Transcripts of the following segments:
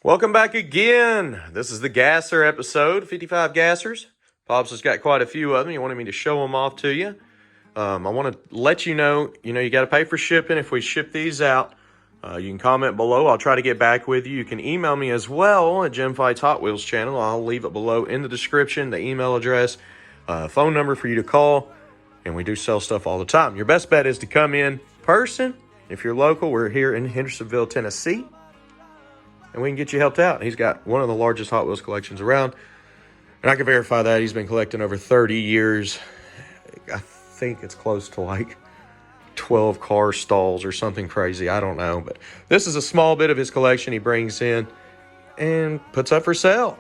Welcome back again. This is the Gasser episode, 55 Gassers. Pops has got quite a few of them. He wanted me to show them off to you. I want to let you know, you got to pay for shipping if we ship these out. You can comment below. I'll try to get back with you. You can email me as well at Jim Fights Hot Wheels channel. I'll leave it below in the description, the email address, phone number for you to call. And we do sell stuff all the time. Your best bet is to come in person. If you're local, we're here in Hendersonville, Tennessee. And we can get you helped out. He's got one of the largest Hot Wheels collections around. And I can verify that. He's been collecting over 30 years. I think it's close to like 12 car stalls or something crazy. I don't know. But this is a small bit of his collection he brings in and puts up for sale.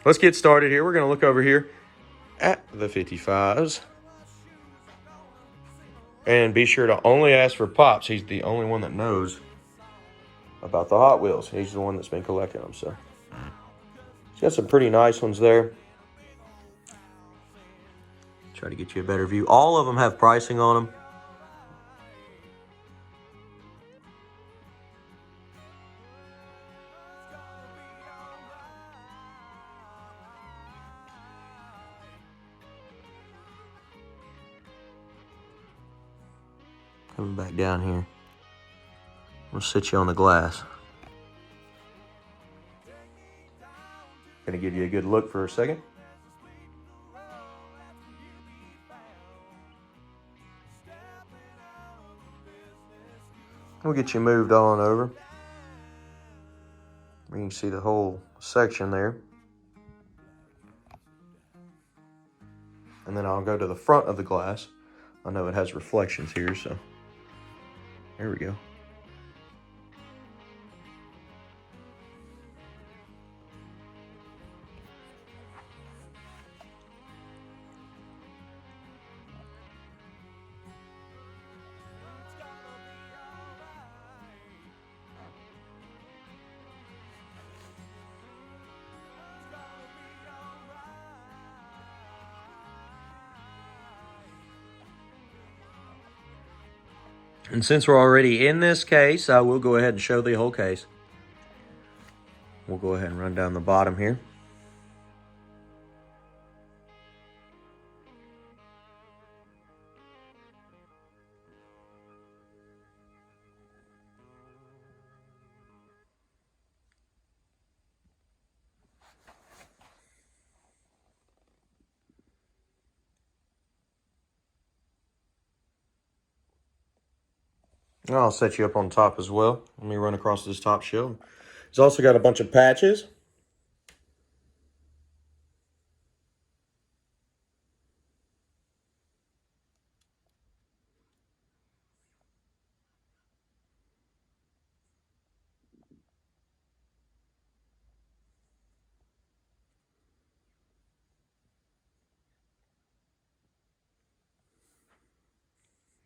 Let's get started here. We're going to look over here at the 55s. And be sure to only ask for Pops. He's the only one that knows about the Hot Wheels. He's the one that's been collecting them. So he's got some pretty nice ones there. Try to get you a better view. All of them have pricing on them. Coming back down here. We'll sit you on the glass. Gonna give you a good look for a second. We'll get you moved on over. You can see the whole section there. And then I'll go to the front of the glass. I know it has reflections here, so there we go. And since we're already in this case, I will go ahead and show the whole case. We'll go ahead and run down the bottom here. I'll set you up on top as well. Let me run across this top shelf. He's also got a bunch of patches.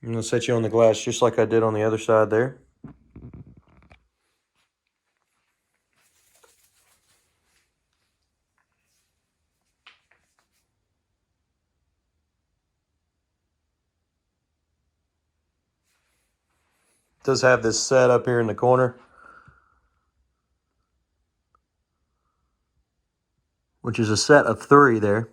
I'm going to set you on the glass just like I did on the other side there. It does have this set up here in the corner, which is a set of 3 there.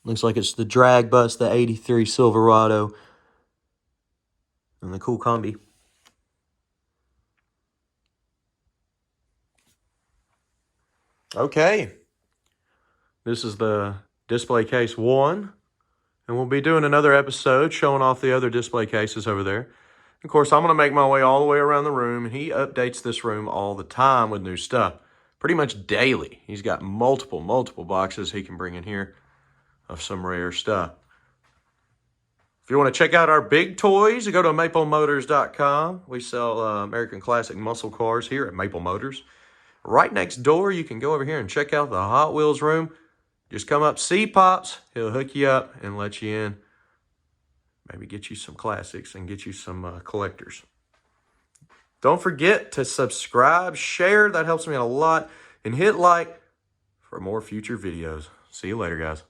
Looks like it's the drag bus, the 83 Silverado, and the cool combi. Okay. This is the display case 1. And we'll be doing another episode showing off the other display cases over there. Of course, I'm going to make my way all the way around the room. And he updates this room all the time with new stuff. Pretty much daily. He's got multiple boxes he can bring in here of some rare stuff. If you want to check out our big toys, go to maplemotors.com. We sell American Classic muscle cars here at Maple Motors. Right next door, you can go over here and check out the Hot Wheels room. Just come up, see Pops. He'll hook you up and let you in. Maybe get you some classics and get you some collectors. Don't forget to subscribe, share. That helps me out a lot. And hit like for more future videos. See you later, guys.